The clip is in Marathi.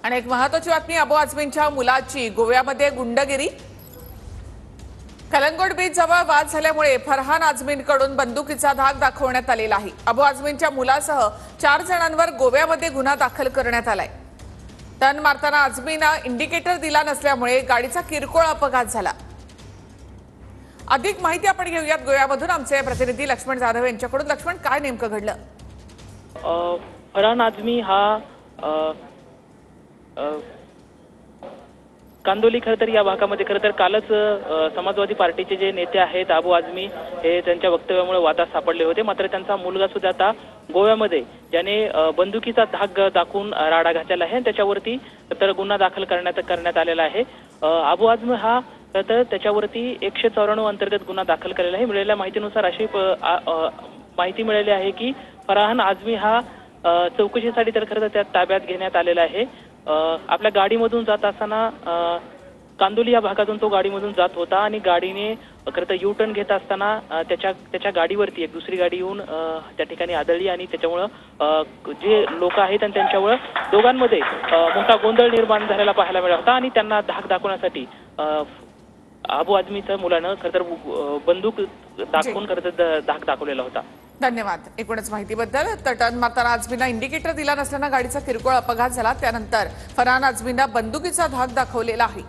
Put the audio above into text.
आणि एक महत्त्वाची बातमी, अबू आझमींच्या मुलाची गोव्यामध्ये गुंडगिरी। कलंगूट बीच जवळ वाद झाल्यामुळे फरहान आझमींकडून बंदुकीचा धाक दाखवण्यात आलेला आहे। अबू आझमींच्या मुलासह 4 जणांवर गोव्यामध्ये गुन्हा दाखल करण्यात आलाय। टर्न मारताना आझमीनं इंडिकेटर दिला नसल्यामुळे गाडीचा किरकोळ अपघात झाला। अधिक माहिती आपण घेऊयात गोव्यामधून आमचे प्रतिनिधी लक्ष्मण जाधव यांच्याकडून। लक्ष्मण, काय नेमकं घडलं? फरहान आझमी हा कांदोली खरं तर या भागामध्ये खरं तर कालच समाजवादी पार्टीचे जे नेते आहेत अबू आझमी हे त्यांच्या वक्तव्यामुळे वादात सापडले होते। मात्र त्यांचा मुलगा सुद्धा आता गोव्यामध्ये ज्याने बंदुकीचा धाक दाखवून राडा घातलेला आहे, त्याच्यावरती तर गुन्हा दाखल करण्यात आलेला आहे। अबू आझमी हा तर त्याच्यावरती 194 अंतर्गत गुन्हा दाखल केलेला आहे। मिळालेल्या माहितीनुसार अशी माहिती मिळाली आहे की फरहान आझमी हा चौकशीसाठी तर खरं तर त्यात ताब्यात घेण्यात आलेला आहे। आपल्या गाडीमधून जात असताना कांदोली या भागातून तो गाडीमधून जात होता आणि गाडीने खरं तर यू टर्न घेत असताना त्याच्या गाडीवरती एक दुसरी गाडी येऊन त्या ठिकाणी आदळली आणि त्याच्यामुळं जे लोक आहेत आणि त्यांच्यामुळं दोघांमध्ये मोठा गोंधळ निर्माण झालेला पाहायला मिळाला होता आणि त्यांना धाक दाखवण्यासाठी अबू आझमीच्या मुलानं खरं तर बंदूक दाखवून खरं तर धाक दाखवलेला होता। धन्यवाद एकूणच माहितीबद्दल। तर टर्न मारताना आझमींना इंडिकेटर दिला नसल्यानं गाडीचा किरकोळ अपघात झाला। त्यानंतर फरहान आझमींना बंदुकीचा धाक दाखवलेला आहे।